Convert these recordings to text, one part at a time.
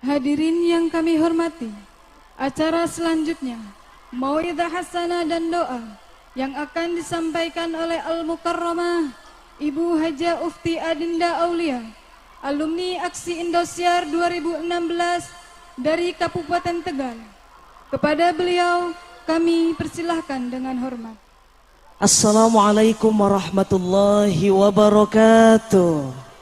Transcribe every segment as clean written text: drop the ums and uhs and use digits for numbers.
Hadirin yang kami hormati, acara selanjutnya Mau'idhah Hasanah dan doa yang akan disampaikan oleh Al-Mukarramah Ibu Hajah Ufti Adinda Aulia, alumni Aksi Indosiar 2016 dari Kabupaten Tegal. Kepada beliau kami persilahkan dengan hormat. Assalamualaikum warahmatullahi wabarakatuh.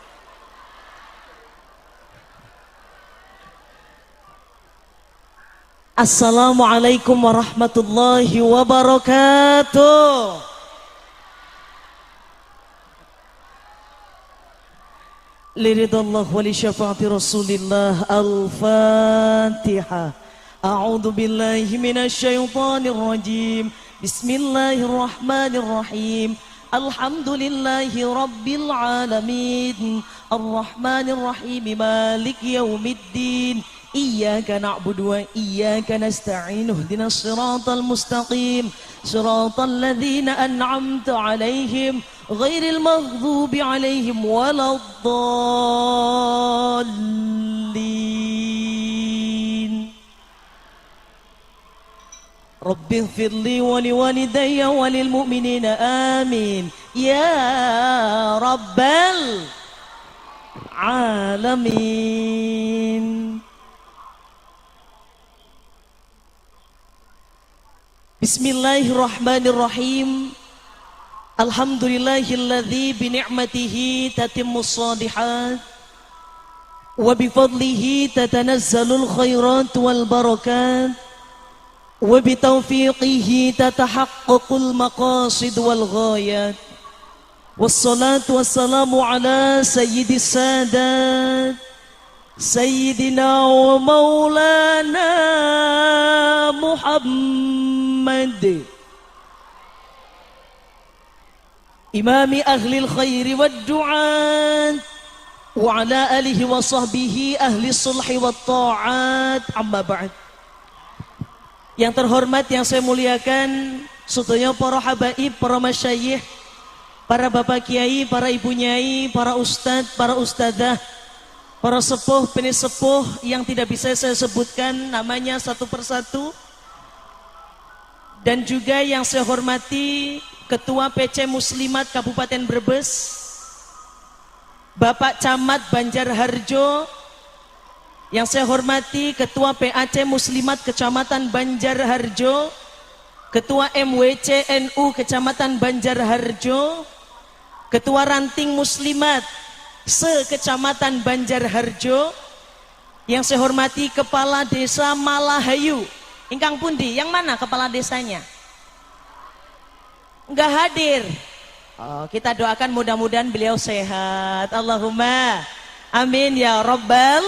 Assalamualaikum warahmatullahi wabarakatuh. Liridallah wa li syafaati Rasulillah. Al-Fatihah. A'udzu billahi minasy syaithanir rajim. Bismillahirrahmanirrahim. Alhamdulillahi rabbil alamin. Ar-Rahmanir Rahim. Maliki yaumiddin. Iyyaka na'budu wa iyyaka nasta'in. Ihdinas siratal mustaqim. Siratal ladzina an'amta 'alaihim ghairil maghdubi 'alaihim waladdallin. Rabbighfirli wa liwalidayya wa lil mu'minina amin. Ya rabbal alamin. Bismillahirrahmanirrahim. Alhamdulillahilladzi bi ni'matihi tatimmus shalihat wa bi fadlihi tatanazzalul khairat wal barakat wa bi taufiqihi tatahaqqaqul maqasid wal ghayat. Wassalatu wassalamu ala sayyidis sadat Sayyidina wa maulana Muhammad, imami ahlil khairi wad du'at, wa ala alihi wa sahbihi ahli sulhi wat ta'at. Amma ba'd. Yang terhormat, yang saya muliakan, sedaya para habaib, para masyayikh, para bapak kiai, para ibu nyai, para ustadz, para ustadzah, para sepuh, penisepuh yang tidak bisa saya sebutkan namanya satu persatu. Dan juga yang saya hormati Ketua PC Muslimat Kabupaten Brebes, Bapak Camat Banjarharjo. Yang saya hormati Ketua PAC Muslimat Kecamatan Banjarharjo, Ketua MWC NU Kecamatan Banjarharjo, Ketua Ranting Muslimat se-Kecamatan Banjarharjo. Yang saya hormati Kepala Desa Malahayu. Ingkang pundi, yang mana kepala desanya? Enggak hadir. Oh, kita doakan mudah-mudahan beliau sehat. Allahumma amin ya rabbal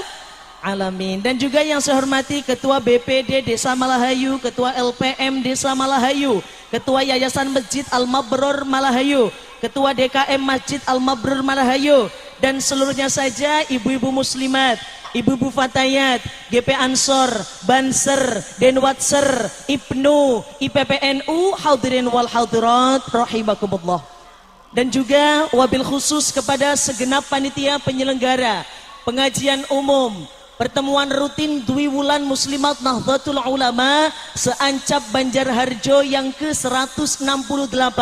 alamin. Dan juga yang saya hormati Ketua BPD Desa Malahayu, Ketua LPM Desa Malahayu, Ketua Yayasan Masjid Al-Mabrur Malahayu, Ketua DKM Masjid Al-Mabrur Malahayu, dan seluruhnya saja ibu-ibu muslimat, ibu-ibu fatayat, GP Ansor, Banser, Denwatser, Ibnu, IPPNU, hadirin wal hadirat rahimakumullah. Dan juga wabil khusus kepada segenap panitia penyelenggara pengajian umum pertemuan rutin Dwi Wulan Muslimat Nahdlatul Ulama se-Ancap Banjarharjo yang ke-168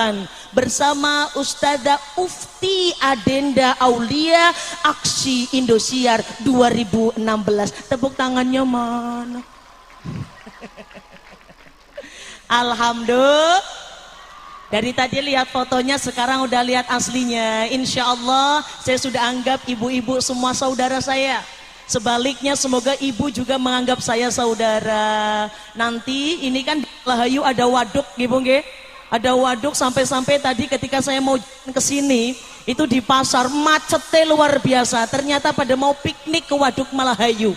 bersama Ustadzah Ufti Adinda Aulia Aksi Indosiar 2016. Tepuk tangannya mana? Alhamdulillah. Dari tadi lihat fotonya, sekarang udah lihat aslinya. Insya Allah saya sudah anggap ibu-ibu semua saudara saya. Sebaliknya semoga ibu juga menganggap saya saudara. Nanti ini kan di Malahayu ada waduk, gitu nggih. Ada waduk sampai-sampai tadi ketika saya mau ke sini itu di pasar macetnya luar biasa. Ternyata pada mau piknik ke waduk Malahayu.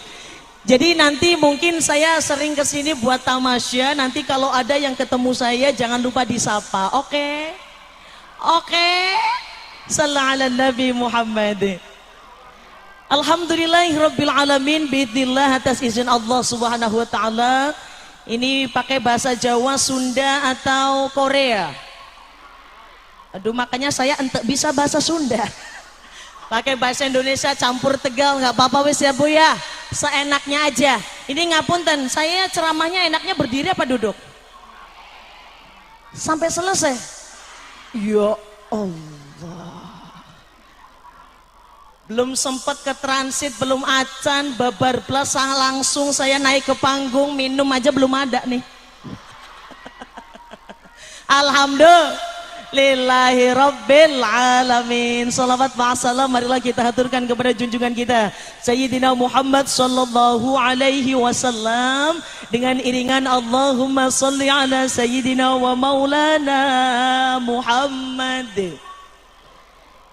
Jadi nanti mungkin saya sering ke sini buat tamasya. Nanti kalau ada yang ketemu saya jangan lupa disapa. Oke? Oke? Sallallahu ala Nabi Muhammad. Alhamdulillahirabbil alamin, biidznillah, atas izin Allah Subhanahu wa taala. Ini pakai bahasa Jawa, Sunda atau Korea? Aduh, makanya saya entek bisa bahasa Sunda. Pakai bahasa Indonesia campur Tegal nggak apa-apa wis ya Bu ya. seenaknya aja. Ini ngapunten, saya ceramahnya enaknya berdiri apa duduk? Sampai selesai. Ya Allah. Belum sempat ke transit, belum acan, babar blas, langsung saya naik ke panggung, minum aja belum ada nih. Alhamdulillahi Rabbil Alamin. Salawat ma'asalam, marilah kita haturkan kepada junjungan kita Sayyidina Muhammad sallallahu alaihi wasallam dengan iringan Allahumma salli ala Sayyidina wa maulana Muhammad.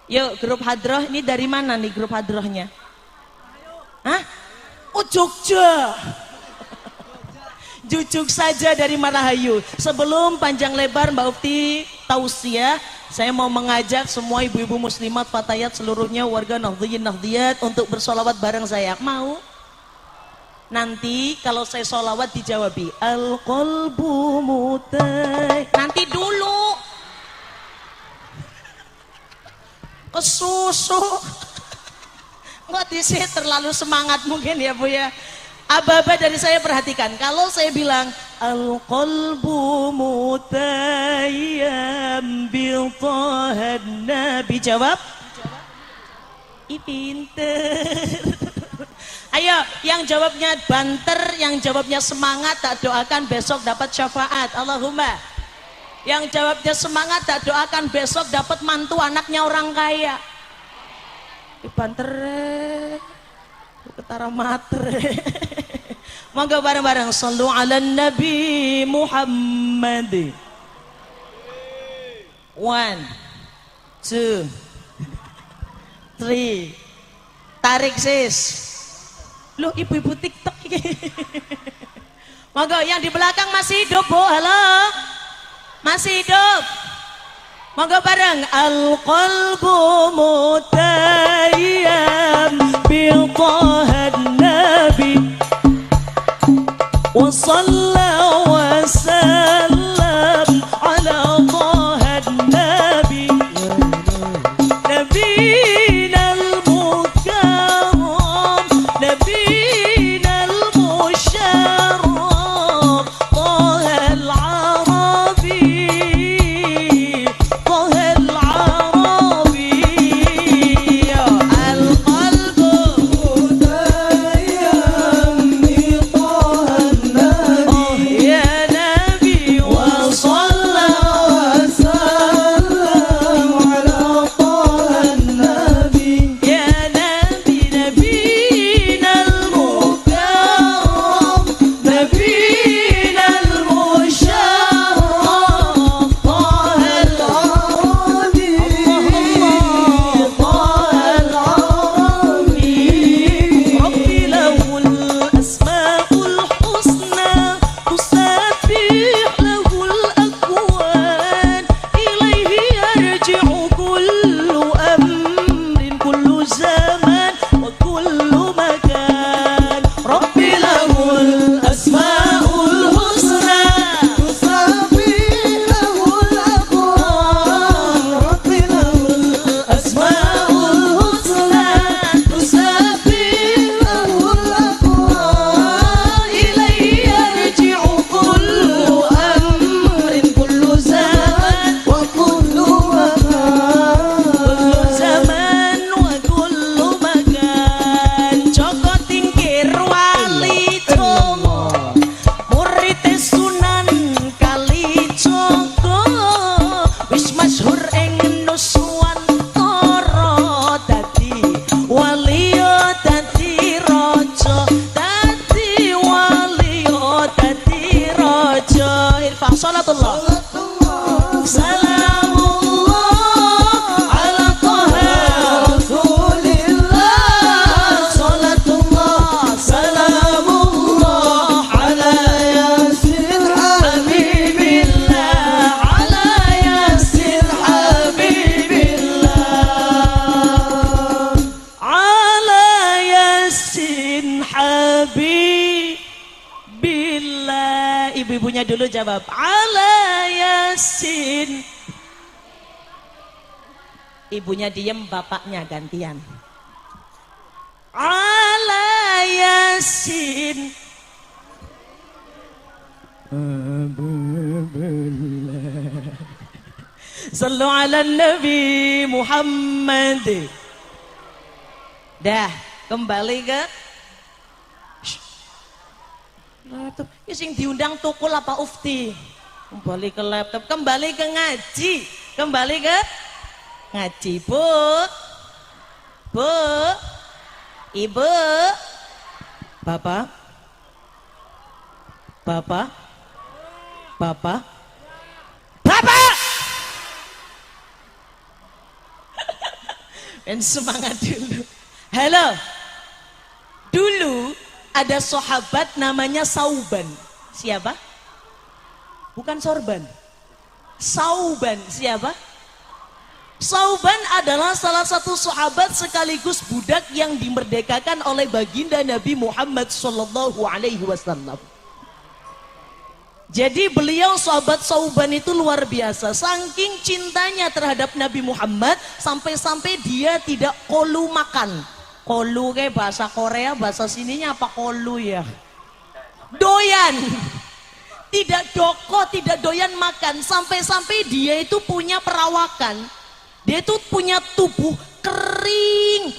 Yuk grup hadroh, ini dari mana nih grup hadrohnya? Hah? Oh Jogja. Jujuk saja dari Marahayu. Sebelum panjang lebar Mbak Ufti tausiah, saya mau mengajak semua ibu-ibu muslimat fatayat seluruhnya, warga Nahdliyin Nahdliyat untuk bersolawat bareng saya. Mau? Nanti kalau saya solawat dijawabi al-qalbu mutai. Nanti dulu. Kesusu. Nggak disih terlalu semangat mungkin ya Bu ya. Aba-aba dari saya perhatikan, kalau saya bilang al-qalbu mutayyam bil tahan nabi, jawab? Pinter. Ayo, yang jawabnya banter, yang jawabnya semangat, tak doakan besok dapat syafaat. Allahumma. Yang jawabnya semangat, tak doakan besok dapat mantu anaknya orang kaya. Banter. Ketara mater. Monggo bareng-bareng sallu ala Nabi Muhammad. 1 2 3. Tarik sis. Loh ibu-ibu TikTok ini. Monggo yang di belakang masih hidup Bu, halo. Masih hidup. Monggo bareng al-qalbu mutayyam bil tahan nabi wa salla wa sallam ala tahan nabi nabiyina al-mukarram nabiyina al-musharraf taha al-arabi. Ibu-ibunya dulu jawab ala yasin. Ibunya diem, bapaknya gantian. Ala Yasin. Sallu ala Nabi Muhammad. Dah, kembali ke laptop. Sing diundang tukul apa ufti? Kembali ke laptop, kembali ke ngaji. Kembali ke ngaji, Bu. Bu. Ibu. Bapak. Bapak. Bapak. Bapak. Dan semangat dulu. Halo. Dulu ada sahabat namanya Sauban. Siapa? Bukan sorban. Sauban. Siapa? Sauban adalah salah satu sahabat sekaligus budak yang dimerdekakan oleh baginda Nabi Muhammad sallallahu alaihi wasallam. Jadi beliau sahabat Sauban itu luar biasa. Saking cintanya terhadap Nabi Muhammad sampai-sampai dia tidak kolu makan. Kolu kayak bahasa Korea, bahasa sininya apa kolu ya? Doyan. Tidak doko, tidak doyan makan. Sampai-sampai dia itu punya perawakan. Dia itu punya tubuh kering,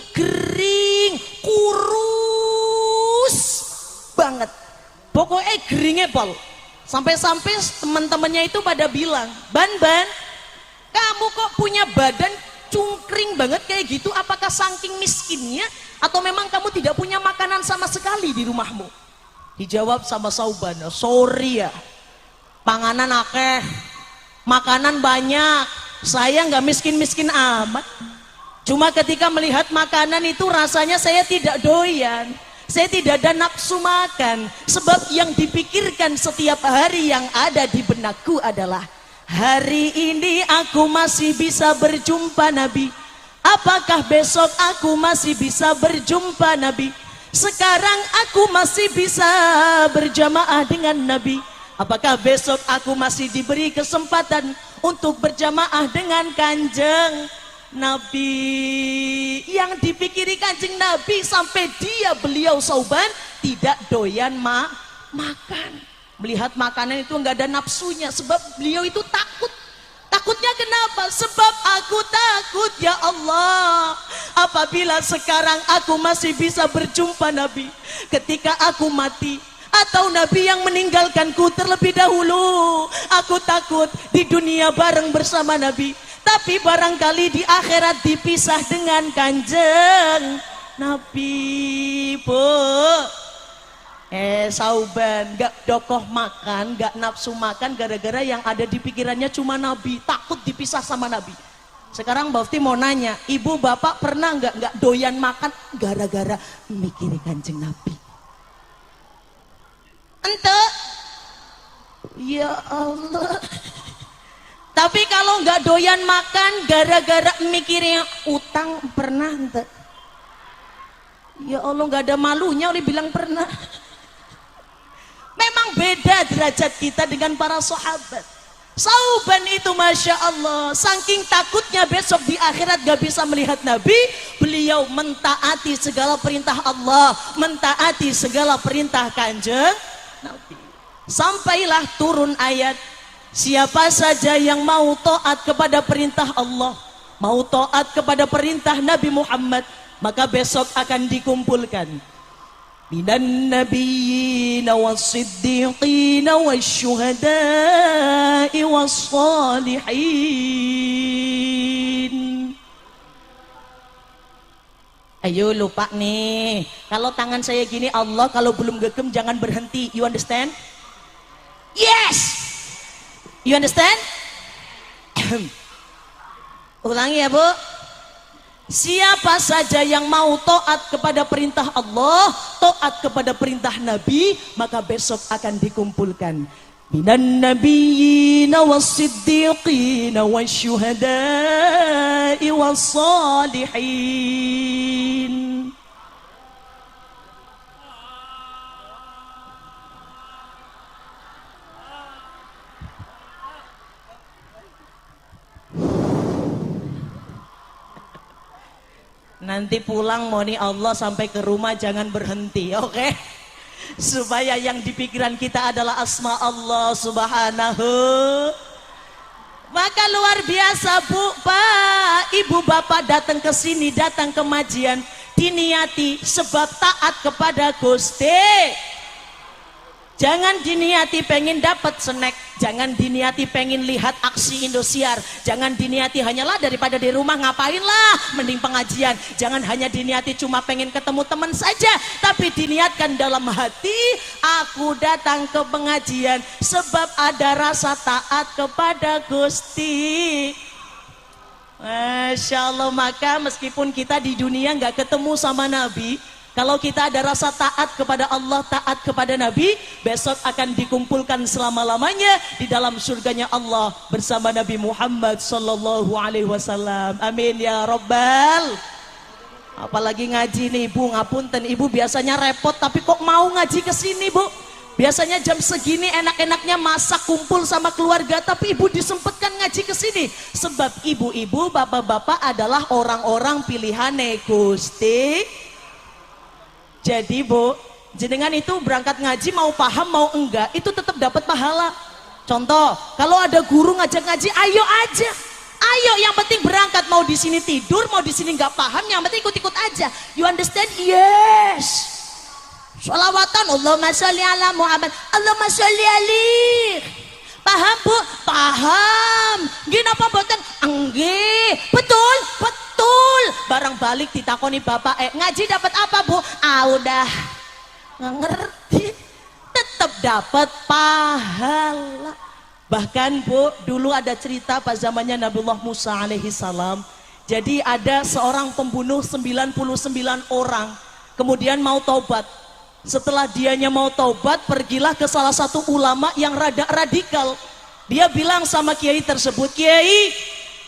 kurus banget. Pokoknya geringnya pol. Sampai-sampai teman-temannya itu pada bilang, Ban, kamu kok punya badan cungkring banget kayak gitu? Apakah saking miskinnya? Atau memang kamu tidak punya makanan sama sekali di rumahmu? Dijawab sama Sauban, sorry ya, panganan akeh, makanan banyak, saya nggak miskin-miskin amat. Cuma ketika melihat makanan itu rasanya saya tidak doyan. Saya tidak ada nafsu makan, sebab yang dipikirkan setiap hari yang ada di benakku adalah hari ini aku masih bisa berjumpa Nabi. Apakah besok aku masih bisa berjumpa Nabi? Sekarang aku masih bisa berjamaah dengan Nabi. Apakah besok aku masih diberi kesempatan untuk berjamaah dengan Kanjeng Nabi? Yang dipikiri Kanjeng Nabi sampai beliau Sauban tidak doyan makan. Melihat makanan itu enggak ada nafsunya, sebab beliau itu takut. Takutnya kenapa? Sebab aku takut ya Allah, apabila sekarang aku masih bisa berjumpa Nabi, ketika aku mati atau Nabi yang meninggalkanku terlebih dahulu, aku takut di dunia bareng bersama Nabi, tapi barangkali di akhirat dipisah dengan Kanjeng Nabi. Bu, Sauban gak dokoh makan, gak nafsu makan gara-gara yang ada di pikirannya cuma Nabi, takut dipisah sama Nabi. Sekarang Mbak Ufti mau nanya, ibu bapak pernah gak doyan makan gara-gara mikirin Kanjeng Nabi? Ente, ya Allah. Tapi kalau nggak doyan makan gara-gara mikirin utang, pernah ente? Ya Allah, nggak ada malunya oleh bilang pernah. Memang beda derajat kita dengan para sahabat. Sauban itu Masya Allah, saking takutnya besok di akhirat gak bisa melihat Nabi, beliau mentaati segala perintah Allah, mentaati segala perintah Kanjeng Nabi. Sampailah turun ayat, siapa saja yang mau taat kepada perintah Allah, mau taat kepada perintah Nabi Muhammad, maka besok akan dikumpulkan minan nabiyyina was-siddiqina wasyuhada'i was-salihin. Ayo lupa nih, kalau tangan saya gini Allah, kalau belum gegem jangan berhenti. You understand? Yes. You understand? Ulangi ya Bu. Siapa saja yang mau taat kepada perintah Allah, taat kepada perintah Nabi, maka besok akan dikumpulkan minan nabiyyina was-siddiqina wasyuhada'i was-salihin. Nanti pulang mohon Allah sampai ke rumah jangan berhenti, oke? Supaya yang di pikiran kita adalah asma Allah subhanahu. Maka luar biasa Bu, Pak, Ibu, Bapak datang ke sini, datang ke kajian, diniati sebab taat kepada Gusti. Jangan diniati pengen dapat snack, jangan diniati pengen lihat aksi Indosiar, jangan diniati hanyalah daripada di rumah ngapain lah, mending pengajian. Jangan hanya diniati cuma pengen ketemu teman saja, tapi diniatkan dalam hati, aku datang ke pengajian sebab ada rasa taat kepada Gusti. Masya Allah, maka meskipun kita di dunia nggak ketemu sama Nabi, kalau kita ada rasa taat kepada Allah, taat kepada Nabi, besok akan dikumpulkan selama-lamanya di dalam surganya Allah bersama Nabi Muhammad sallallahu alaihi wasallam. Amin ya Rabbal. Apalagi ngaji nih Bu, ngapunten Ibu biasanya repot tapi kok mau ngaji ke sini Bu? Biasanya jam segini enak-enaknya masak kumpul sama keluarga, tapi Ibu disempatkan ngaji ke sini sebab ibu-ibu, bapak-bapak adalah orang-orang pilihan Gusti. Jadi Bu, jenengan itu berangkat ngaji mau paham mau enggak itu tetap dapat pahala. Contoh, kalau ada guru ngajak ngaji, ayo aja. Ayo, yang penting berangkat, mau di sini tidur, mau di sini nggak paham, yang penting ikut-ikut aja. You understand? Yes. Sholawatan, Allahumma sholli ala Muhammad, Allahumma sholli alaih. Paham Bu? Paham. Gini apa boten? Enggih. Betul, betul. Barang balik ditakoni bapak, ngaji dapat apa Bu? Udah nggak ngerti. Tetap dapat pahala. Bahkan Bu, dulu ada cerita pas zamannya Nabiullah Musa alaihi salam. Jadi ada seorang pembunuh 99 orang, kemudian mau taubat. Setelah dianya mau taubat, pergilah ke salah satu ulama yang rada radikal. Dia bilang sama kiai tersebut, "Kiai,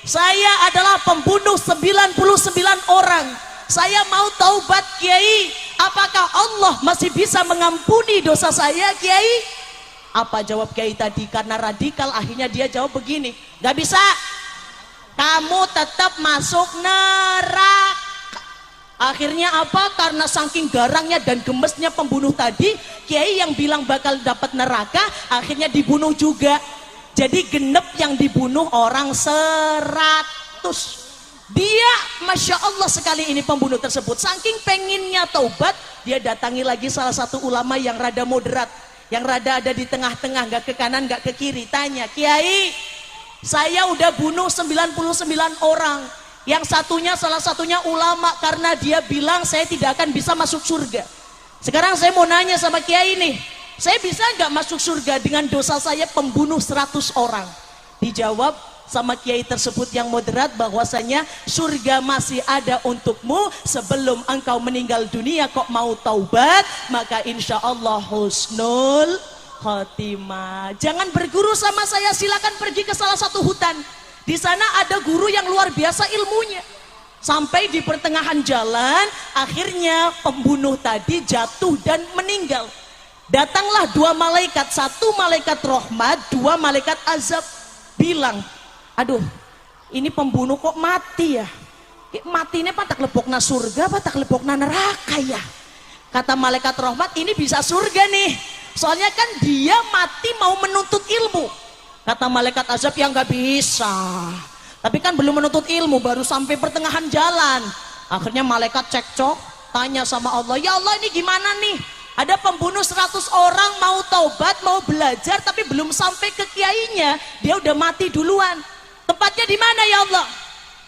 saya adalah pembunuh 99 orang. Saya mau taubat Kiai. Apakah Allah masih bisa mengampuni dosa saya Kiai?" Apa jawab kiai tadi? Karena radikal, akhirnya dia jawab begini, "Gak bisa, kamu tetap masuk neraka." Akhirnya apa? Karena saking garangnya dan gemesnya pembunuh tadi, kiai yang bilang bakal dapat neraka akhirnya dibunuh juga. Jadi genep yang dibunuh orang 100. Dia Masya Allah sekali ini pembunuh tersebut, saking penginnya taubat, dia datangi lagi salah satu ulama yang rada moderat, yang rada ada di tengah-tengah, gak ke kanan gak ke kiri. Tanya, "Kiai, saya udah bunuh 99 orang, yang satunya salah satunya ulama, karena dia bilang saya tidak akan bisa masuk surga. Sekarang saya mau nanya sama Kiai nih, saya bisa nggak masuk surga dengan dosa saya pembunuh 100 orang?" Dijawab sama kiai tersebut yang moderat bahwasanya surga masih ada untukmu sebelum engkau meninggal dunia. Kok mau taubat, maka insya Allah husnul khotimah. Jangan berguru sama saya, silakan pergi ke salah satu hutan. Di sana ada guru yang luar biasa ilmunya. Sampai di pertengahan jalan, akhirnya pembunuh tadi jatuh dan meninggal. Datanglah dua malaikat, satu malaikat rahmat, dua malaikat azab. Bilang, "Aduh, ini pembunuh kok mati ya? Matinya apa tak lebokna surga, apa tak lebokna neraka ya?" Kata malaikat rahmat, "Ini bisa surga nih. Soalnya kan dia mati mau menuntut ilmu." Kata malaikat azab, "Ya nggak bisa. Tapi kan belum menuntut ilmu, baru sampai pertengahan jalan." Akhirnya malaikat cekcok, tanya sama Allah, "Ya Allah, ini gimana nih? Ada pembunuh 100 orang mau taubat, mau belajar, tapi belum sampai ke kiainya, dia udah mati duluan. Tempatnya di mana ya Allah?"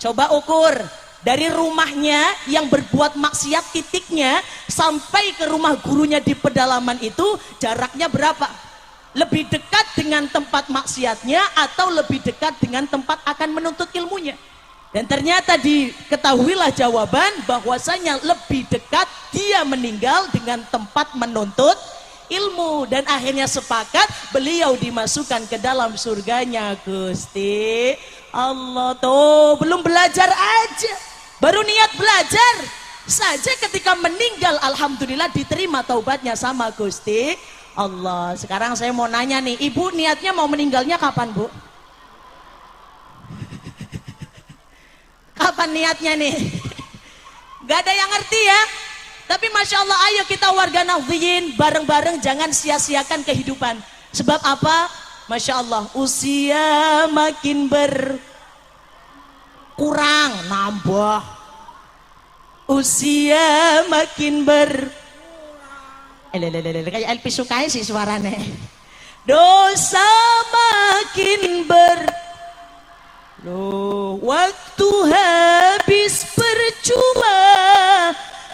Coba ukur dari rumahnya yang berbuat maksiat titiknya sampai ke rumah gurunya di pedalaman itu jaraknya berapa? Lebih dekat dengan tempat maksiatnya atau lebih dekat dengan tempat akan menuntut ilmunya? Dan ternyata diketahuilah jawaban bahwasanya lebih dekat dia meninggal dengan tempat menuntut ilmu. Dan akhirnya sepakat beliau dimasukkan ke dalam surganya Gusti Allah. Tuh, belum belajar aja, baru niat belajar saja ketika meninggal, alhamdulillah diterima taubatnya sama Gusti Allah. Sekarang saya mau nanya nih, ibu niatnya mau meninggalnya kapan Bu? Kapan niatnya nih? Gak ada yang ngerti ya. Tapi Masya Allah, ayo kita warga Nahdliyin bareng-bareng, jangan sia-siakan kehidupan. Sebab apa? Masya Allah, usia makin berkurang, nambah. Usia makin kayak LP Sukai sih suaranya. Dosa makin Loh, waktu habis percuma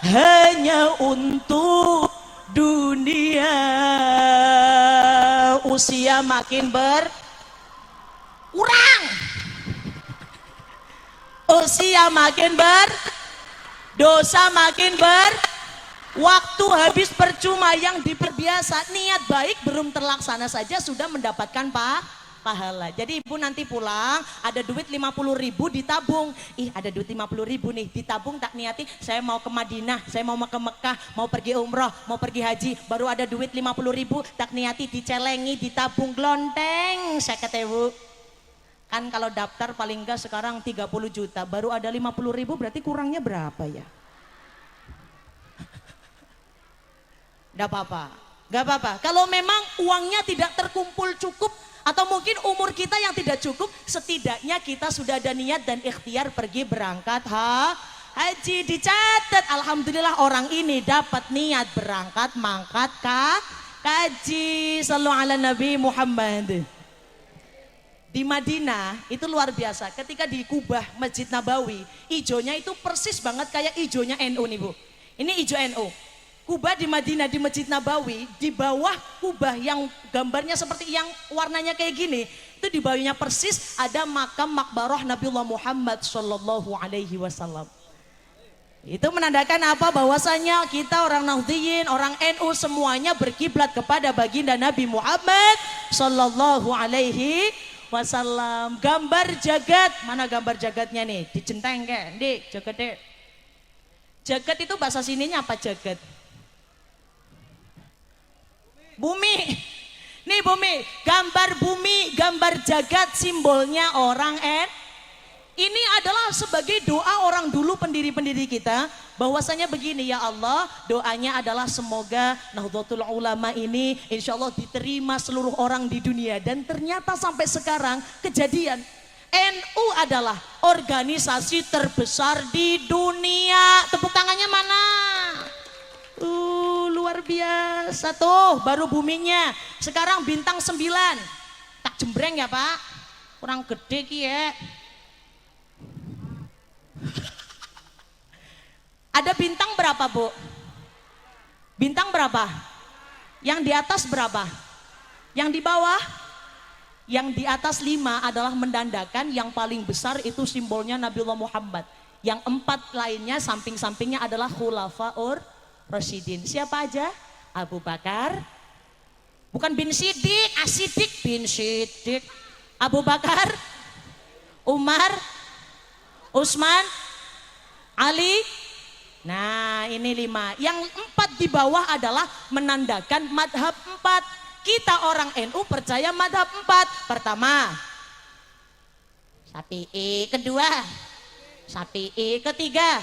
hanya untuk dunia. Usia makin berkurang. Usia makin dosa makin waktu habis percuma. Yang diperbiasa, niat baik belum terlaksana saja sudah mendapatkan pahala. Jadi ibu nanti pulang ada duit 50.000 ditabung. Ada duit 50.000 nih ditabung, tak niati saya mau ke Madinah, saya mau ke Mekah, mau pergi umroh, mau pergi haji, baru ada duit 50.000, tak niati dicelengi, ditabung glonteng 50.000. Kan kalau daftar paling enggak sekarang 30 juta, baru ada 50.000, berarti kurangnya berapa ya? Gak apa-apa, gak apa-apa. Kalau memang uangnya tidak terkumpul cukup, atau mungkin umur kita yang tidak cukup, setidaknya kita sudah ada niat dan ikhtiar pergi berangkat haji. Dicatat, alhamdulillah orang ini dapat niat berangkat mangkat haji. Sallu ala Nabi Muhammad. Di Madinah itu luar biasa, ketika di Kubah Masjid Nabawi, ijonya itu persis banget kayak ijonya NU nih Bu. Ini ijo NU. Kubah di Madinah di Masjid Nabawi, di bawah Kubah yang gambarnya seperti yang warnanya kayak gini, itu di bawahnya persis ada makam makbarah Nabiullah Muhammad Sallallahu Alaihi Wasallam. Itu menandakan apa? Bahwasanya kita orang Nahdliyin, orang NU semuanya berkiblat kepada baginda Nabi Muhammad Sallallahu Alaihi Wasallam. Gambar jagat, mana gambar jagatnya nih? Dicenteng kayak, di jagat deh. Jagat itu bahasa sininya apa jagat? Bumi. Nih bumi, gambar bumi, gambar jagat, simbolnya orang Ini adalah sebagai doa orang dulu pendiri-pendiri kita, bahwasanya begini, ya Allah, doanya adalah semoga Nahdlatul Ulama ini insya Allah diterima seluruh orang di dunia. Dan ternyata sampai sekarang kejadian, NU adalah organisasi terbesar di dunia. Tepuk tangannya mana? Luar biasa tuh, baru buminya. Sekarang bintang 9. Tak jembreng ya Pak, kurang gede ki ya. Ada bintang berapa Bu? Bintang berapa? Yang di atas berapa? Yang di bawah? Yang di atas 5 adalah mendandakan yang paling besar itu simbolnya Nabiullah Muhammad. Yang 4 lainnya samping-sampingnya adalah Khulafaur Rasyidin. Siapa aja? Abu Bakar, bukan bin Siddiq, Asidik bin Siddiq. Abu Bakar, Umar, Utsman, Ali. Nah ini 5. Yang 4 di bawah adalah menandakan madhab 4. Kita orang NU percaya madhab 4. Pertama Syafi'i, kedua Syafi'i, ketiga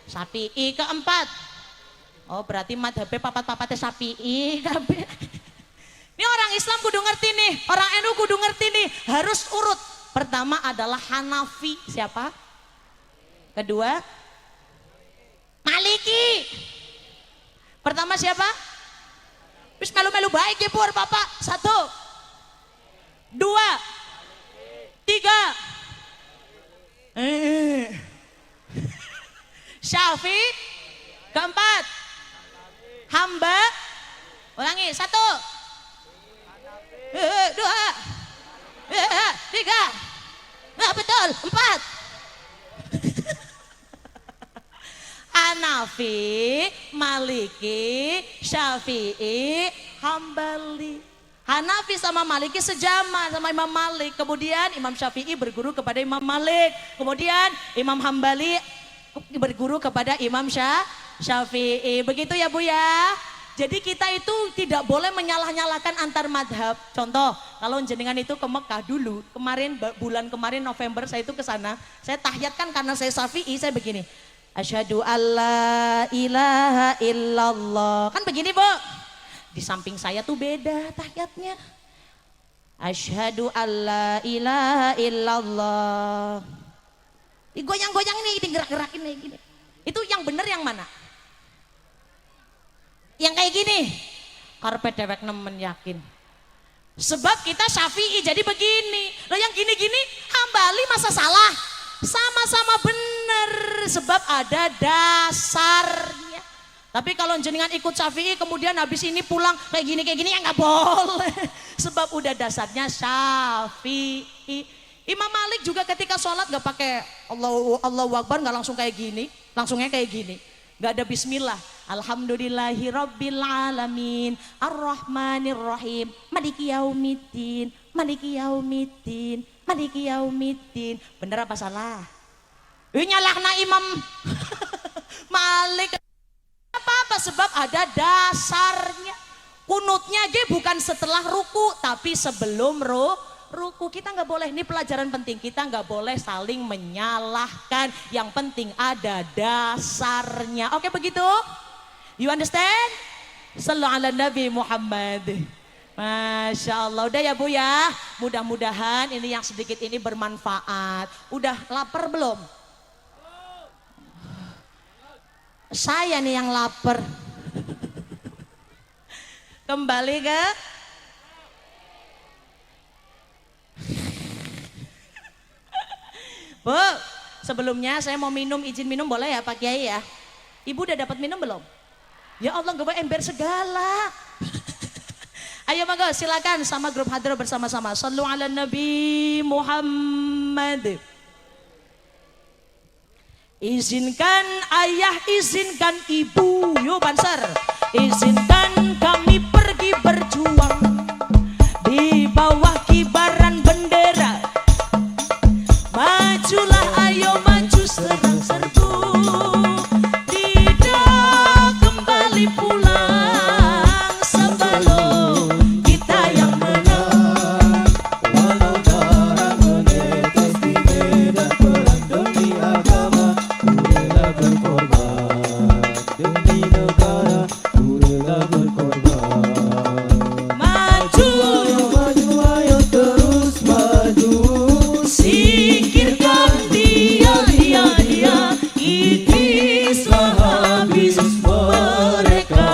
Syafi'i, keempat. Oh berarti madhabnya papat-papatnya Syafi'i. Ini orang Islam kudu ngerti nih, orang NU kudu ngerti nih, harus urut. Pertama adalah Hanafi, siapa? Kedua Maliki. Pertama siapa? Wis melu-melu baik ya Pur, Bapak. 1 2 3 Syafi'i. Keempat hamba. Ulangi. 1 2 3 betul 4. Hanafi, Maliki, Syafi'i, Hambali. Hanafi sama Maliki sejaman sama Imam Malik. Kemudian Imam Syafi'i berguru kepada Imam Malik. Kemudian Imam Hambali berguru kepada Imam Syafi'i. Begitu ya Bu ya. Jadi kita itu tidak boleh menyalah-nyalahkan antar madhab. Contoh, kalau jenengan itu ke Mekah dulu, bulan kemarin November saya itu ke sana, saya tahiyatkan karena saya Syafi'i, saya begini. Asyhadu alla ilaha illallah. Kan begini, Bu. Di samping saya tuh beda tahiyatnya. Asyhadu alla ilaha illallah. Digoyang-goyang nih, digerak-gerakin nih gini. Itu yang bener yang mana? Yang kayak gini. Karpet dewek nemen yakin. Sebab kita Syafi'i jadi begini. Loh yang gini-gini Hambali masa salah? Sama-sama bener. Sebab ada dasarnya. Tapi kalau jenengan ikut Syafi'i kemudian habis ini pulang kayak gini ya nggak boleh. Sebab udah dasarnya Syafi'i. Imam Malik juga ketika sholat nggak pakai Allahu Akbar, nggak langsung kayak gini, langsungnya kayak gini. Nggak ada bismillah. Alhamdulillahi Rabbil Alamin Ar-Rahmanir Rahim Maliki Yaumiddin Maliki Yaumiddin Maliki Yaumiddin. Bener apa salah? Nyalahna Imam Malik. Apa-apa sebab ada dasarnya. Kunutnya aja bukan setelah ruku tapi sebelum ruku. Kita nggak boleh, ini pelajaran penting, kita nggak boleh saling menyalahkan. Yang penting ada dasarnya. Oke begitu? You understand? Sallu ala Nabi Muhammad. Masya Allah. Udah ya Bu ya. Mudah-mudahan ini yang sedikit ini bermanfaat. Udah lapar belum? Saya nih yang lapar. Kembali ke Bu, sebelumnya saya mau minum, izin minum boleh ya Pak Kiai ya? Ibu udah dapat minum belum? Ya Allah, gak boleh ember segala. Ayo monggo silakan sama grup hadir bersama-sama. Sallu ala Nabi Muhammad. Izinkan ayah, izinkan ibu, yuk Banser. Izinkan kami pergi berjuang di bawah kibaran bendera. Majulah ayo maju serang serbu, tidak kembali pulang sebelum kita yang menang. Walau darah menetes di medan perang demi agama, ku rela berkorban demi negara, ku rela berkorban. Maju, Maju ayo terus maju. singkirkan dia. Itislah habis mereka,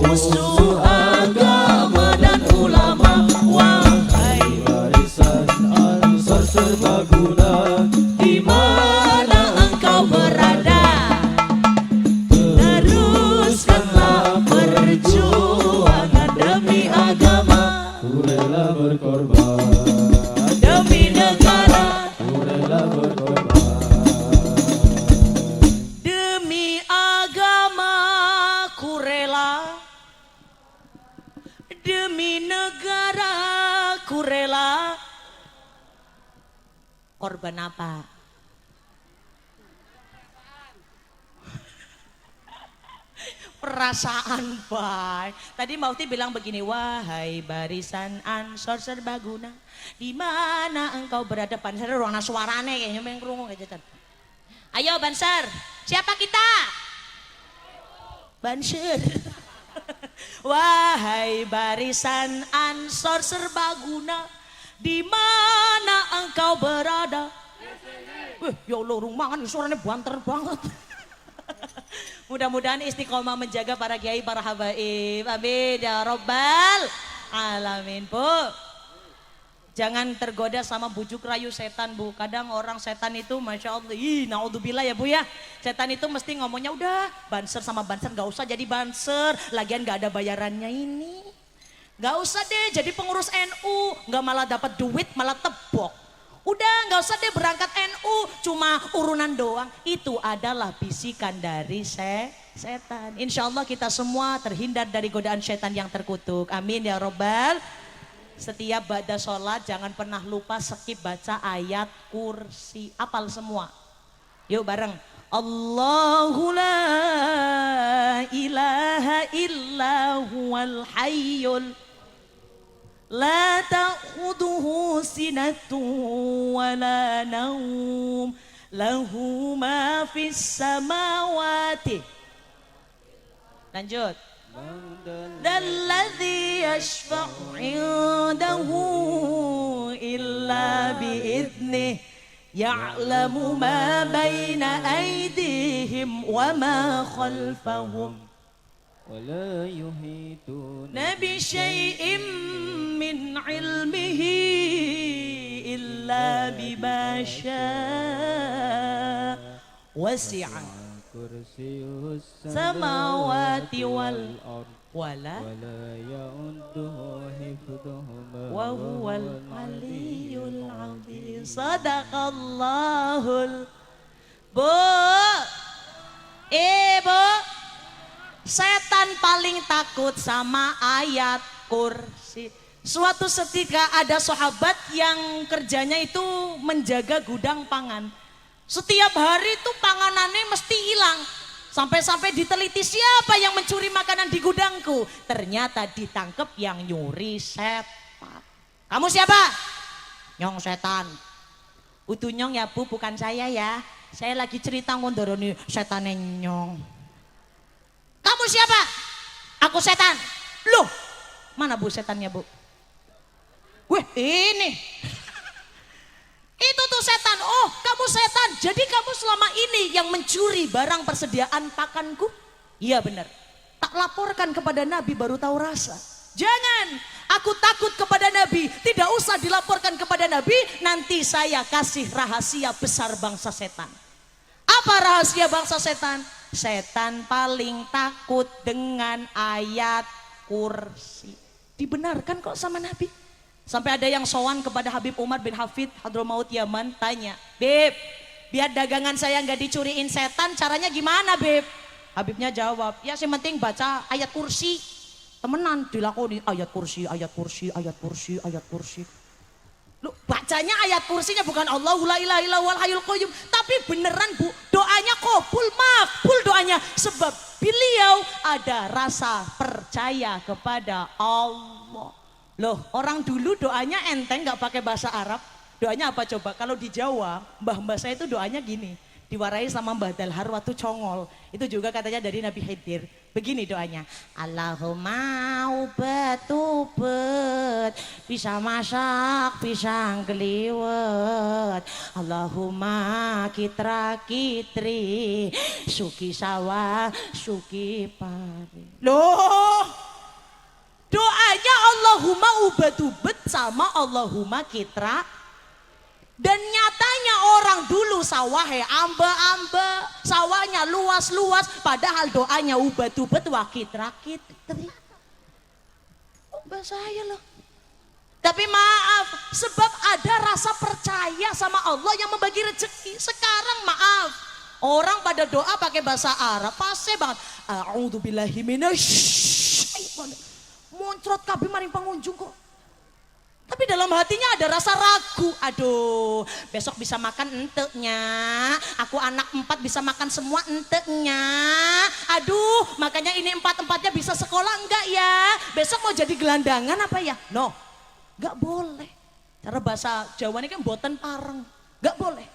Musuh agama dan ulama. Wahai barisan Ansar Serbaguna, di mana engkau berada, teruskanlah perjuangan demi agama, ku rela berkorban, demi negara, ku rela berkorban. demi agama ku rela, demi negara ku rela. Korban apa? Perasaan baik. Tadi Mauti bilang begini, wahai barisan Ansor Serbaguna, di mana engkau berada? Banser ruang suarane kayaknya main kerungu aja. Ayo Banser, siapa kita? Banser. Wahai barisan Ansor Serbaguna, di mana engkau berada? Ya Allah, rumangan suaranya banter banget. Mudah-mudahan istiqomah menjaga para kiai, para habaib. Amin ya Rabbal Alamin. Bu, jangan tergoda sama bujuk rayu setan Bu. Kadang orang setan itu Masya Allah, naudzubillah ya Bu ya. Setan itu mesti ngomongnya udah banser sama banser, gak usah jadi banser. Lagian gak ada bayarannya ini. Gak usah deh jadi pengurus NU, gak malah dapat duit malah tebok. Udah gak usah deh berangkat NU, cuma urunan doang. Itu adalah bisikan dari setan. Insya Allah kita semua terhindar dari godaan setan yang terkutuk. Amin ya Robbal. Setiap ba'da sholat jangan pernah lupa skip baca ayat kursi. Apal semua. Yuk bareng. Allahu la ilaha illa huwal hayyul la ta'khuduhu sinatun wa la naum lahu ma fis samawati. Lanjut. Dalladzi yashfa'u 'indahu illa bi'idnih ya'lamu ma baina aydihim wa ma khalfahum ولا يحيطون بشيء من علمه إلا بما شاء وسع كرسيه السماوات والأرض ولا ولا يؤوده حفظهما وهو العلي العظيم صدق الله Bu, Bu, setan paling takut sama ayat kursi. Suatu ketika ada sahabat yang kerjanya itu menjaga gudang pangan. Setiap hari itu panganannya mesti hilang. Sampai-sampai diteliti siapa yang mencuri makanan di gudangku. Ternyata ditangkap yang nyuri setan. Kamu siapa? Nyong setan. Udah nyong ya Bu, bukan saya ya. Saya lagi cerita ngondoroni setannya nyong. Kamu siapa? Aku setan. Loh, mana Bu setannya Bu? Weh ini. Itu tuh setan. Oh, kamu setan. Jadi kamu selama ini yang mencuri barang persediaan pakanku? Iya benar. Tak laporkan kepada Nabi baru tahu rasa. Jangan. Aku takut kepada Nabi. Tidak usah dilaporkan kepada Nabi. Nanti saya kasih rahasia besar bangsa setan. Apa rahasia bangsa setan? Setan paling takut dengan ayat kursi. Dibenarkan kok sama Nabi. Sampai ada yang sowan kepada Habib Umar bin Hafid Hadramaut Yaman, tanya, Beb, biar dagangan saya nggak dicuriin setan, caranya gimana Beb? Habibnya jawab, ya yang penting baca ayat kursi. Temenan dilakoni ayat kursi, ayat kursi, ayat kursi, ayat kursi. Lu bacanya ayat kursinya bukan Allahu la ilaha illa huwal hayyul qayyum, tapi beneran Bu, doanya kabul, makbul doanya, sebab beliau ada rasa percaya kepada Allah. Loh, orang dulu doanya enteng nggak pakai bahasa Arab. Doanya apa coba? Kalau di Jawa, mbah-mbah saya itu doanya gini. Diwarai sama Mbah Dalhar waktu congol. Itu juga katanya dari Nabi Khidir. Begini doanya. Allahumma ubat bisa masak, pisang keliwet. Allahumma kitra kitri, suki sawah, suki pari. Loh, doanya Allahumma ubat sama Allahumma kitra. Dan nyatanya orang dulu sawahnya amba-amba, sawahnya luas-luas, padahal doanya ubat wa kitra kitri. Oh, bahasa saya loh. Tapi maaf, sebab ada rasa percaya sama Allah yang membagi rezeki. Sekarang maaf, orang pada doa pakai bahasa Arab, fase banget. A'udzubillahi minasyaitonir. Muncrot kabeh maring pengunjung kok. Tapi dalam hatinya ada rasa ragu. Aduh, besok bisa makan enteknya. Aku anak 4 bisa makan semua enteknya. Aduh, makanya ini 4-4-nya bisa sekolah enggak ya? Besok mau jadi gelandangan apa ya? No, enggak boleh. Cara bahasa Jawa ini kan boten pareng. Enggak boleh.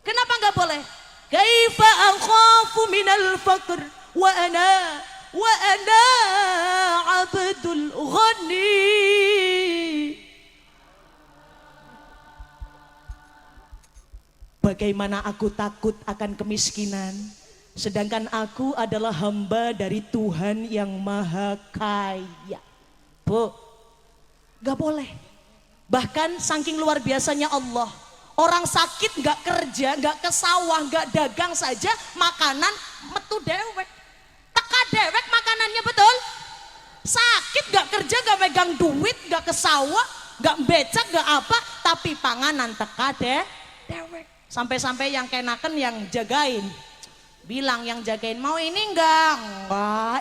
Kenapa enggak boleh? Kaifa akhafu minal faqr wa ana abdul ghani. Bagaimana aku takut akan kemiskinan, sedangkan aku adalah hamba dari Tuhan yang maha kaya. Bu, gak boleh. Bahkan saking luar biasanya Allah, orang sakit gak kerja, gak ke sawah, gak dagang saja, makanan metu dewek. Teka dewek makanannya, betul? Sakit gak kerja, gak megang duit, gak ke sawah, gak becak, gak apa, tapi panganan teka dewek. Sampai-sampai yang kenaken yang jagain, bilang yang jagain, mau ini enggak,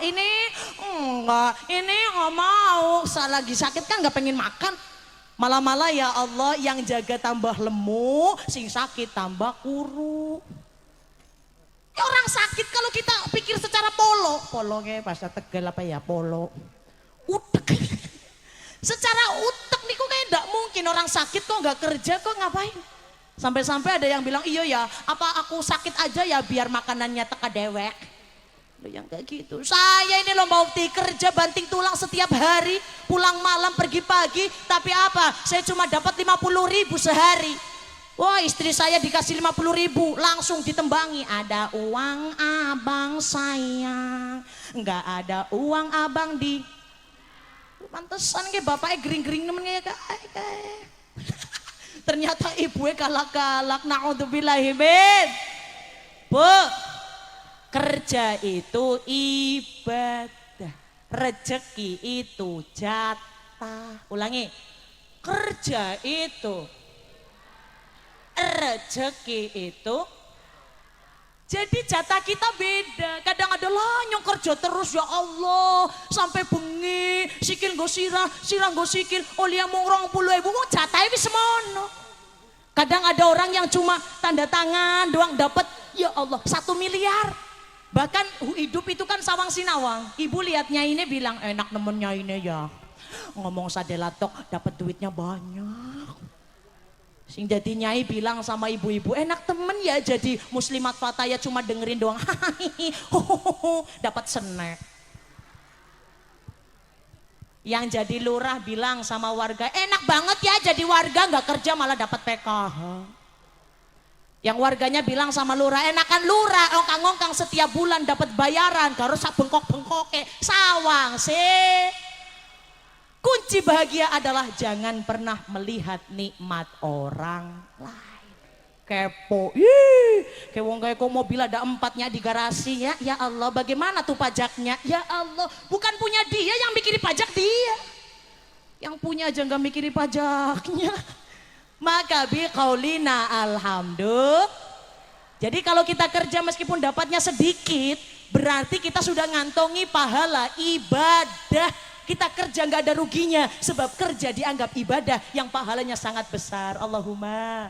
ini enggak, ini enggak mau, lagi sakit kan enggak pengen makan. Malah-malah ya Allah yang jaga tambah lemu, sing sakit tambah kuru. Ya orang sakit kalau kita pikir secara polo kayak bahasa Tegal apa ya, polo utek. Secara utek niku kayak enggak mungkin orang sakit kok enggak kerja kok ngapain. Sampai-sampai ada yang bilang, iya ya, apa aku sakit aja ya biar makanannya teka dewek. Loh, yang kayak gitu. Saya ini loh mau kerja banting tulang setiap hari, pulang malam pergi pagi, tapi apa? Saya cuma dapat 50.000 sehari. Wah, istri saya dikasih 50.000, langsung ditembangi. Ada uang abang sayang, nggak ada uang abang di. Pantesan ke bapaknya gering-gering nemennya kayak. Ternyata ibunya galak-galak. Na'udzubillahi min. Bu, kerja itu ibadah, rezeki itu jatah. Ulangi, kerja itu, rezeki itu, jadi jatah kita beda. Kadang ada lah nyong kerja terus ya Allah sampai bengi, sikil nggo sirah, sirah nggo sikil, oleh mung 20.000 wong jatahe wis semono. Kadang ada orang yang cuma tanda tangan doang dapat ya Allah 1 miliar. Bahkan hidup itu kan sawang sinawang. Ibu lihatnya ini bilang enak nemennya ini ya. Ngomong sadelatok dapat duitnya banyak. Sing jadi nyai bilang sama ibu-ibu, enak temen ya jadi muslimat fataya cuma dengerin doang. Dapat snack. Yang jadi lurah bilang sama warga, enak banget ya jadi warga nggak kerja malah dapat PKH. Yang warganya bilang sama lurah, enakan lurah ongkang-ongkang setiap bulan dapat bayaran, harus bengkok-bengkoke sawang sih. Kunci bahagia adalah jangan pernah melihat nikmat orang lain. Kepo, kayak wong kayak mobil ada 4-nya di garasi ya. Ya Allah, bagaimana tuh pajaknya? Ya Allah, bukan punya dia yang mikirin pajak dia. Yang punya aja nggak mikirin pajaknya. Maka biqaulina alhamdulillah. Jadi kalau kita kerja meskipun dapatnya sedikit, berarti kita sudah ngantongi pahala ibadah. Kita kerja nggak ada ruginya, sebab kerja dianggap ibadah yang pahalanya sangat besar. Allahumma.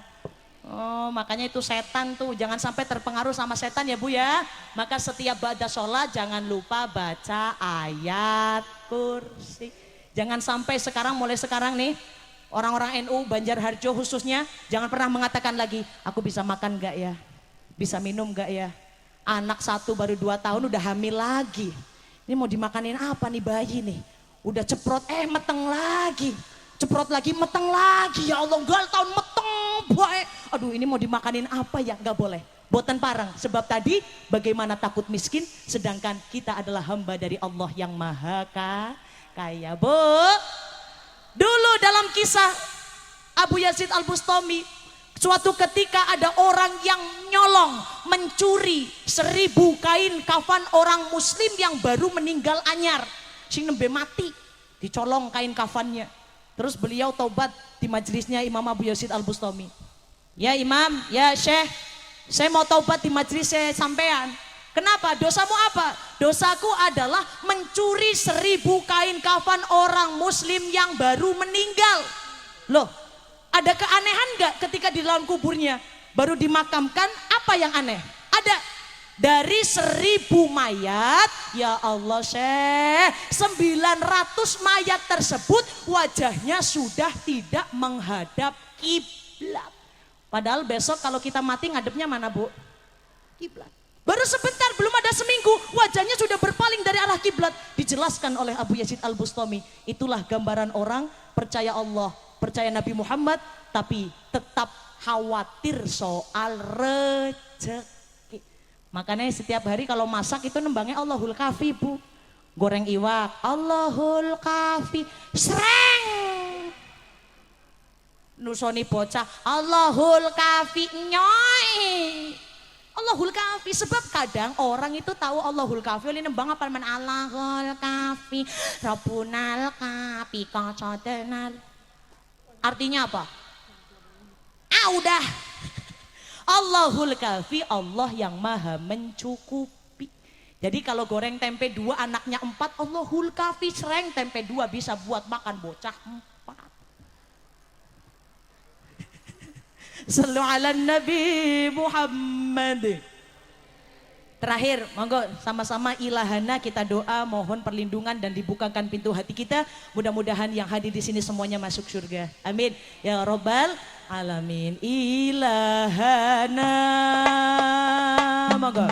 Oh, makanya itu setan tuh, jangan sampai terpengaruh sama setan ya Bu ya. Maka setiap ba'da sholat jangan lupa baca ayat kursi. Jangan sampai mulai sekarang nih, orang-orang NU Banjarharjo khususnya, jangan pernah mengatakan lagi, aku bisa makan nggak ya? Bisa minum nggak ya? Anak 1 baru 2 tahun udah hamil lagi. Ini mau dimakanin apa nih bayi nih? Udah ceprot meteng lagi, ceprot lagi meteng lagi, ya Allah gal tahun meteng bae. Aduh ini mau dimakanin apa ya? Nggak boleh, boten parang. Sebab tadi bagaimana takut miskin sedangkan kita adalah hamba dari Allah yang maha kaya. Bu, dulu dalam kisah Abu Yazid Al-Bustami, suatu ketika ada orang yang nyolong mencuri 1000 kain kafan orang muslim yang baru meninggal anyar. Sing nembe mati dicolong kain kafannya. Terus beliau taubat di majelisnya Imam Abu Yazid Al-Bustami. Ya Imam, ya Syekh, saya mau taubat di majelis saya sampean. Kenapa? Dosamu apa? Dosaku adalah mencuri 1000 kain kafan orang muslim yang baru meninggal. Loh, ada keanehan nggak ketika di dalam kuburnya baru dimakamkan? Apa yang aneh? Ada. Dari 1000 mayat, ya Allah Syekh, 900 mayat tersebut wajahnya sudah tidak menghadap kiblat. Padahal besok kalau kita mati ngadepnya mana Bu? Kiblat. Baru sebentar, belum ada seminggu, wajahnya sudah berpaling dari arah kiblat. Dijelaskan oleh Abu Yazid Al-Bustami, itulah gambaran orang percaya Allah, percaya Nabi Muhammad, tapi tetap khawatir soal rezeki. Makanya setiap hari kalau masak itu nembangnya Allahul Kafi Bu. Goreng iwak, Allahul Kafi, sreng. Nusoni bocah, Allahul Kafi, nyoy. Allahul Kafi, sebab kadang orang itu tahu Allahul Kafi oleh nembang apa man Allahul Kafi, Rabbunal Kafi, kacadenal. Artinya apa? Udah. Allahul Kafi, Allah yang maha mencukupi. Jadi kalau goreng tempe 2 anaknya 4, Allahul Kafi sereng tempe 2 bisa buat makan bocah 4. Sallu ala Nabi Muhammad. Terakhir, monggo sama-sama ilahana kita doa mohon perlindungan dan dibukakan pintu hati kita. Mudah-mudahan yang hadir di sini semuanya masuk surga. Amin. Ya Rabbal alamin. Ilahana, monggo.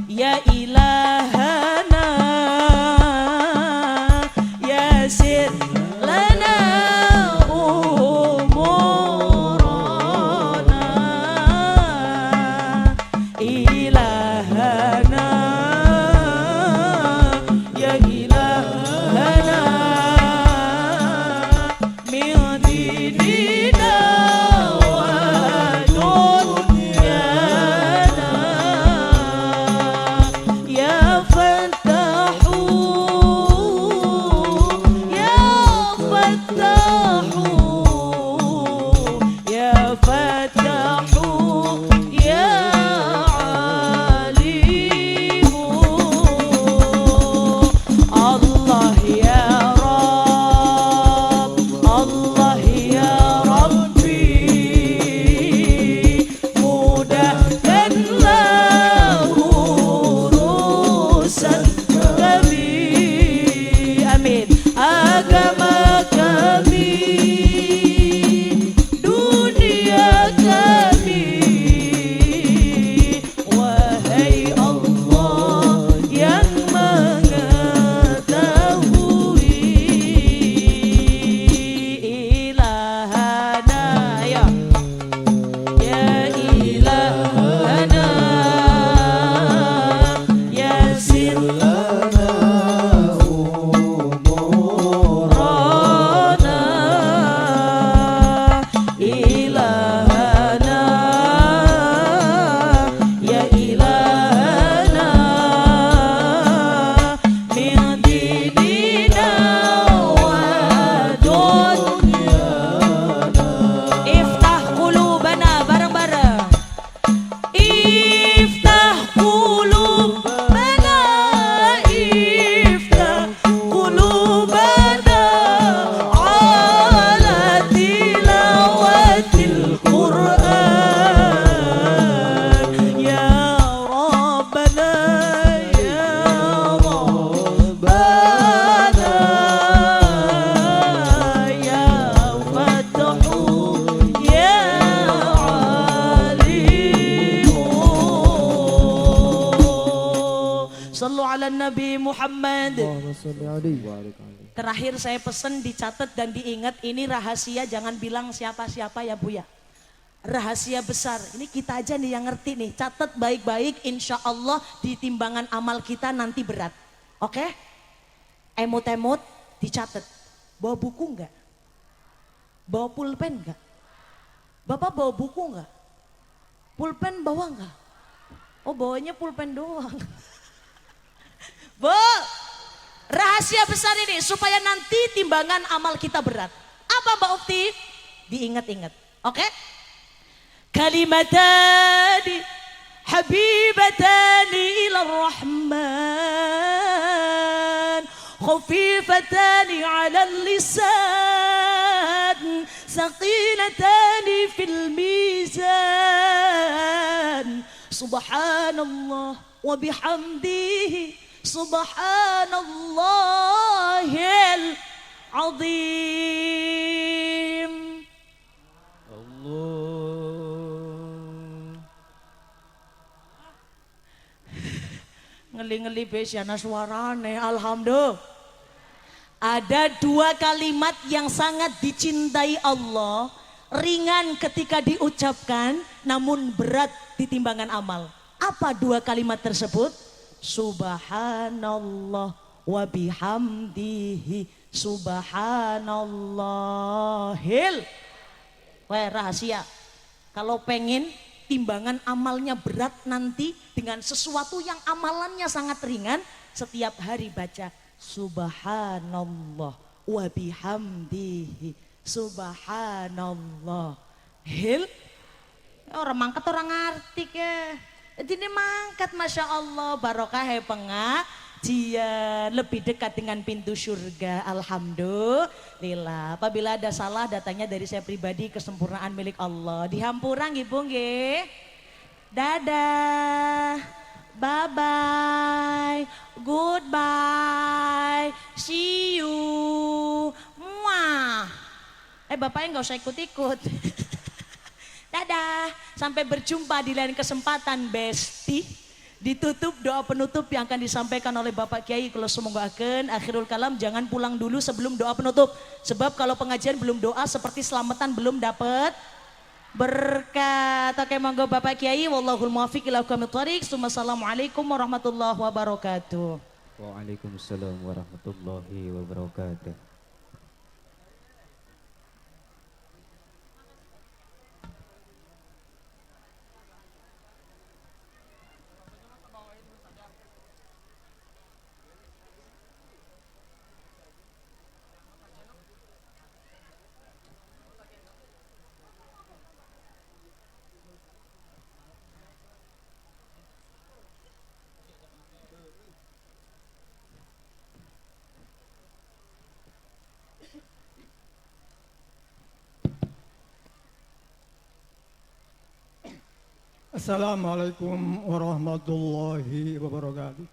Ya ilahana, yasir lana umurana. Ilahana, ya ilahana, min dinina wa dunyana. Ya Fattahu, ya Fattahu, ya Fattahu, ya Alimu. Allah ya Rabb, Allah ya Rabbi, mudahkanlah urusan kami. Amin. Agama kami, dunia kami, wahai Allah yang mengetahui. Ilahana, ya ilahana, yasir lana umurana. Ilahana, ya ilahana, min dinina wa dunyana. Iftah qulubana, bareng-bareng. Iftah qulubana, iftah qulubana ala tilawatil Qur'an. Ya Rabbana, ya Rabbana, ya Fattahu, ya Alimu. Sallu ala Nabi Muhammad. Terakhir saya pesan dicatat dan diingat, ini rahasia, jangan bilang siapa-siapa ya Bu ya. Rahasia besar, ini kita aja nih yang ngerti nih. Catat baik-baik, insya Allah di timbangan amal kita nanti berat. Oke? Emot-emot dicatat. Bawa buku enggak? Bawa pulpen enggak? Bapak bawa buku enggak? Pulpen bawa enggak? Oh bawanya pulpen doang. Bu, rahasia besar ini supaya nanti timbangan amal kita berat. Apa Mbak Ukti? Diingat-ingat. Oke? Kalimatani habibatani ila rahman, khafifatani ala lisan, saqilatani fil mizan. Subhanallah wa bihamdihi, subhanallahil azim. Allah. Ngeli-ngeli besiana suarane, alhamdulillah. Ada dua kalimat yang sangat dicintai Allah, ringan ketika diucapkan, namun berat di timbangan amal. Apa dua kalimat tersebut? Subhanallah wa bihamdihi, subhanallahil. Wah, rahasia. Kalau pengen timbangan amalnya berat nanti dengan sesuatu yang amalannya sangat ringan, setiap hari baca subhanallah wa bihamdihi, subhanallahil. Orang mangkat orang ngerti ke. Jadi ini mangkat, masya Allah, barokah pengajian, lebih dekat dengan pintu surga. Alhamdulillah. Apabila ada salah, datangnya dari saya pribadi, kesempurnaan milik Allah. Dihampurang ibu nggih. Dadah. Bye bye. Goodbye. See you. Muah. Bapaknya nggak usah ikut-ikut. Dadah, sampai berjumpa di lain kesempatan Besti. Ditutup doa penutup yang akan disampaikan oleh Bapak Kiai. Kalau semoga akan akhirul kalam, jangan pulang dulu sebelum doa penutup. Sebab kalau pengajian belum doa seperti selamatan belum dapat berkat. Oke, monggo Bapak Kiai. Wallahul muwaffiq ila aqwamit thoriq. Assalamualaikum warahmatullahi wabarakatuh. Waalaikumsalam warahmatullahi wabarakatuh. Assalamualaikum warahmatullahi wabarakatuh.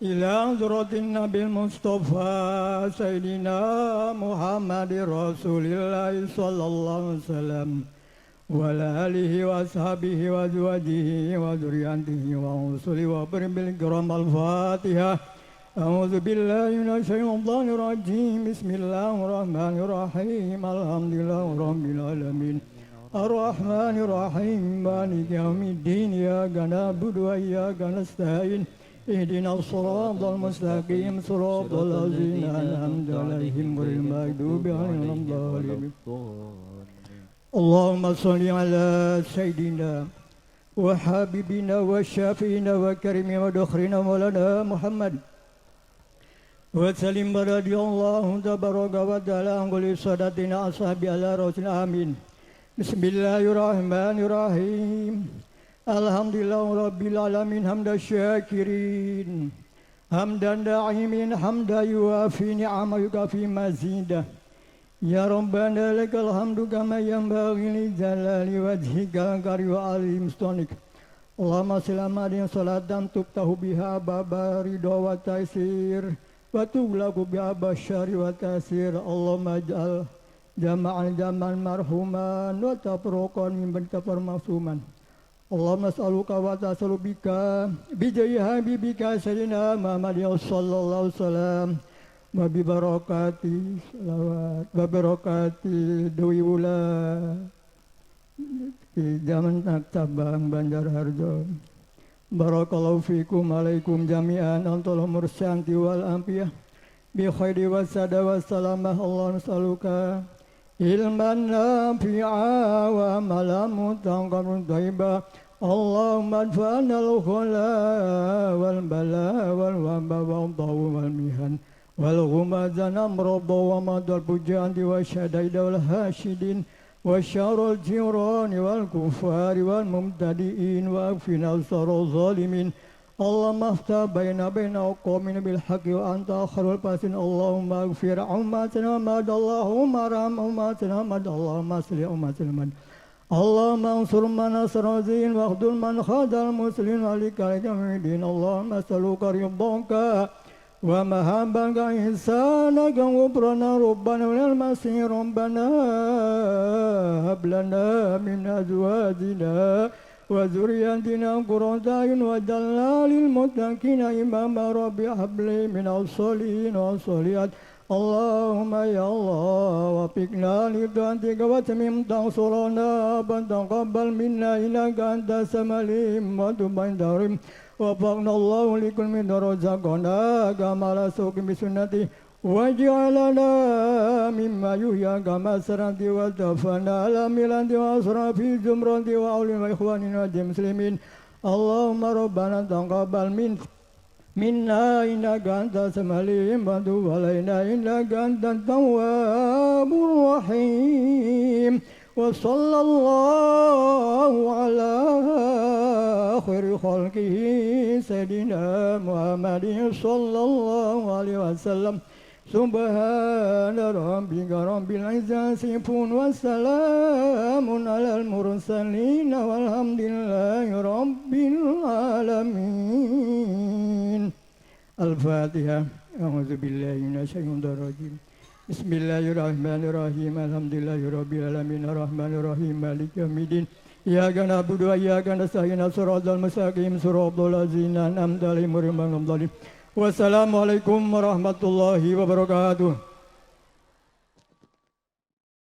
Ila zuratin Nabil Mustafa Sayyidina Muhammad Rasulillah sallallahu alaihi wasallam wa ala alihi wa ashabihi wa azwajihi wa dzurriyyatihi wa usuli wa bil kiram al-Fatihah. A'udzu billahi minasyaitonir rajim. Bismillahirrahmanirrahim. Alhamdulillahirabbil alamin. الرحمن الرحيم مالك يوم الدين إياك نعبد وإياك نستعين اهدنا الصراط المستقيم صراط الذين أنعمت عليهم غير المغضوب عليهم ولا الضالين اللهم صل على سيدنا وحبيبنا وشافينا وكريمنا ودخرنا مولانا محمد وسلم رضي الله تبارك وتعالى عن كل سادتنا أصحابي على رسول آمين. Bismillahirrahmanirrahim. Alhamdulillah Rabbil Alamin. Hamda syakirin, hamdan da'imin, hamda yuafi ni'ama yukafi mazidah. Ya Rabbana lakal hamdu kama yanbaghi li jalali wajhika kari wa alim stonik. Allahumma selamadin salatan tubtahu biha baba ridha wa taisir wa tuglaku biha basyari wa tasir. Allahumma ij'al jama'an jaman marhuman wa tafruqan min bantafar masuman. Allahumma as'aluka wa tas'alubika bijayi habibika sayyidina Muhammad sallallahu alaihi wasallam wa bi barakati salawat wa barakati dwi wula di zaman Tabang Bandar Harjo. Barakallahu fikum alaikum jami'an antal mursanti wal ampiyah bi khairi wasada wassalamah. Allahumma as'aluka ilman nafi'a wa amalan mutaqabbalan thayyiban. Allahumma adfa'na al-khala wal bala wal waba wal dawu wal mihan wal ghumazan amrada wa madal pujanti wa syadaida wal hasidin wa syarul jirani wal kufari wal mumtadiin wa afina sarul zalimin. Allahumma aftah baina qawmin bil haqqi wa anta khairul fasin. Allahumma ighfir ummatana mad Allahumma ram ummatana mad Allahumma salli ummatana mad Allahumma ansur man nasara zin wa akhdul man khadal muslimin wa likal jamidin. Allahumma as'aluka ridhaka wa mahabbaka ihsanaka wa ghufrana rabbana wal masih rabbana hab lana min azwajina wa zuriyatina qurrata a'yun waj'alna lil muttaqina imama. Rabbi habli min as-solihin wa as-solihat. Allahumma ya Allah wafiqna li ta'atika wa tamim tansurana wa taqabbal minna innaka antas samiul wa tub alaihim. Wafaqna Allahu li kulli min razaqana kama rasuki bi sunnati waj'alna mimma yuhya kama sarati wa tafana ala milati wa asrafi zumrati wa aulim wa ikhwanina muslimin. Allahumma rabbana taqabbal minna innaka antas samiul wa tub alaina innaka antat tawwabur rahim. Wa sallallahu ala khairi khalqihi sayyidina Muhammadin sallallahu alaihi wasallam. Subhana rabbika rabbil izzati wa salamun alal mursalin walhamdulillahi rabbil alamin. Al-Fatihah. A'udzu billahi minasyaitonir rajim. Bismillahirrahmanirrahim. Alhamdulillahirabbil alamin arrahmanirrahim maliki yaumiddin. Iyyaka na'budu wa iyyaka nasta'in shiratal mustaqim shiratal ladzina an'amta 'alaihim ghairil maghdubi 'alaihim. Wassalamualaikum warahmatullahi wabarakatuh.